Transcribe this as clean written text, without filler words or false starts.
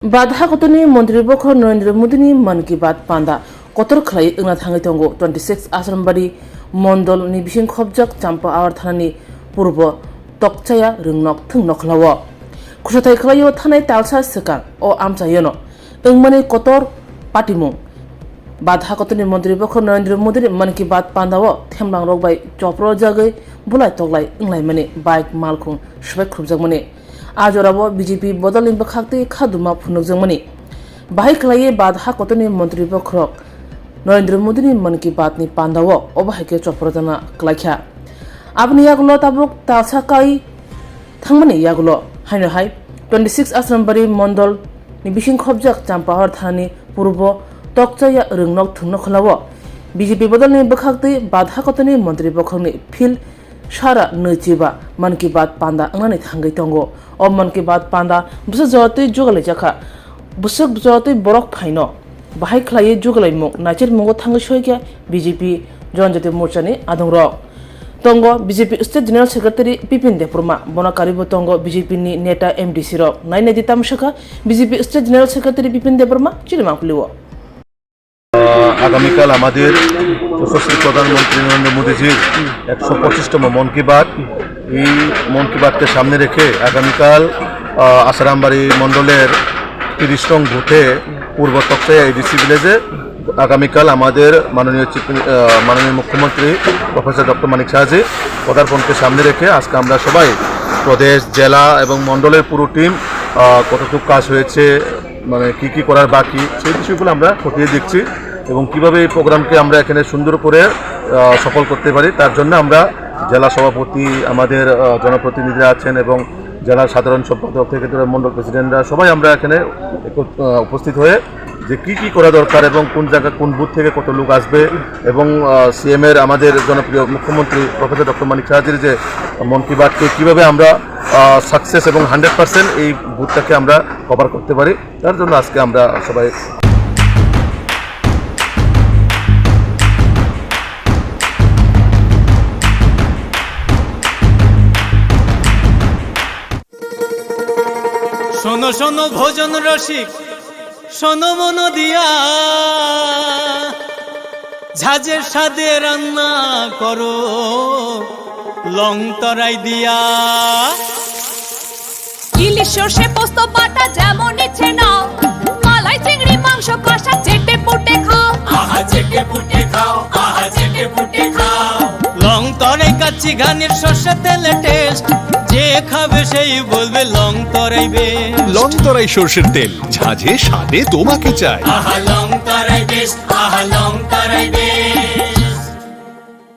बाधागतनि मन्त्रिपक्ष नरेन्द्र मोदीनि मन की बात पान्दा कतर खलाय ओंना थाङै दंग 26 आश्रमबारि मण्डल नि बिसिं खबजाक चाम्पा आवर थानानि पूर्व तकचाया रोंनक थोंनक खलाव खुसाथाय खलायो थानाय तालसा सकां अ आमचायनो ओंमाने कतर पाटिमुं बाधागतनि मन्त्रिपक्ष नरेन्द्र मोदीनि मन की बात पान्दाव थेमलां रगबाय चप्र जागै बुलाय तगलाय ओंलाय माने बाइक मालखुं सबाय खुबजाक माने आजराबो बीजेपी बदलिन बखाक्ति खादुमा फुनुकजों मनी बाहाय खलाये बाधा कतनि मन्त्रिपक्ष नरेन्द्र मोदीनि मन की बातनि पान्दाव अबाहायके चप्रजना क्लाइख्या आबनि यागुलो ताबुक तालसाकाई थांमनि यागुलो हायनो 26 आश्रमबारि मण्डल नि बिसिं खबजाक चाम्पाहर थानानि पूर्व तकचाया रोंनक थुंनक खलाव बीजेपी बदलनि बखाक्ति बाधा कतनि मन्त्रिपक्षनि फिल सारा नचिबा मन की बात पान्दा अंगनानै थांगै दंगो अ मन की बात पान्दा बुस जवातै जुगलै जाखा बुसक जवातै बरक फाइनो बाहाय खलायै जुगलै मुग नाचिर मुगो थांगै सयग्या बीजेपी जनजाति मोर्चानि आदंग तंगो BJP state general secretary Bipin Debbarma बनाकारिबो तंगो बीजेपी नि नेता एमडीसी रक नायनाय दितामशाखा BJP state general secretary Bipin Debbarma चिलिमांपलिओ আগামীকাল আমাদের যশস্বী প্রধানমন্ত্রী নরেন্দ্র মোদীজির 125তম মন কি বাত এই মন কি বাতকে সামনে রেখে আগামীকাল আসারামবাড়ি মণ্ডলের 30 নং বুথে পূর্ব তকচায়া এডিসি ভিলেজে আগামীকাল আমাদের মাননীয় মুখ্যমন্ত্রী প্রফেসর ডক্টর মানিক সাহাজি পদার্পণকে সামনে রেখে আজকে আমরা সবাই প্রদেশ জেলা এবং মণ্ডলের পুরো টিম কতটুকু কাজ হয়েছে মানে কি করার বাকি সেই বিষয়গুলো আমরা খতিয়ে দেখছি এবং কিভাবে এই প্রোগ্রামকে আমরা এখানে সুন্দর করে সফল করতে পারি তার জন্য আমরা জেলা সভাপতি আমাদের জনপ্রতিনিধিরা আছেন এবং জেলার সাধারণ সম্পাদক থেকে ধরে মণ্ডল প্রেসিডেন্টরা সবাই আমরা এখানে উপস্থিত হয়ে যে কি করা দরকার এবং কোন জায়গা কোন বুথ থেকে কত লোক আসবে এবং সিএম এর আমাদের জনপ্রিয় মুখ্যমন্ত্রী প্রফেসর ডক্টর মানিক সাহাজির যে মন কি বাতকে কীভাবে আমরা সাকসেস এবং 100% এই বুথটাকে আমরা কভার করতে পারি তার জন্য আজকে আমরা সবাই শোনো শোনো ভোজন রসিক শোনো মন দিয়া ঝাঁঝের স্বাদে রান্না করো লং তরাই দিয়া ইলিশ সর্ষে পোস্ত বাটা যেমন ইচ্ছে নাও মালাই চিংড়ি মাংস কষা চেটে পুটে খাও আহা চেটে পুটে খাও আহা চেটে পুটে খাও লং তরাই কাচ্চি ঘানির সর্ষে তেলে টেস্ট যে খাবে সেই বলবে লং তরাইবে লং তরাই সরষের তেল ঝাঁঝে স্বাদে তোমাকে চাই আহা লং তরাই বেশ আহা লং তরাই বেশ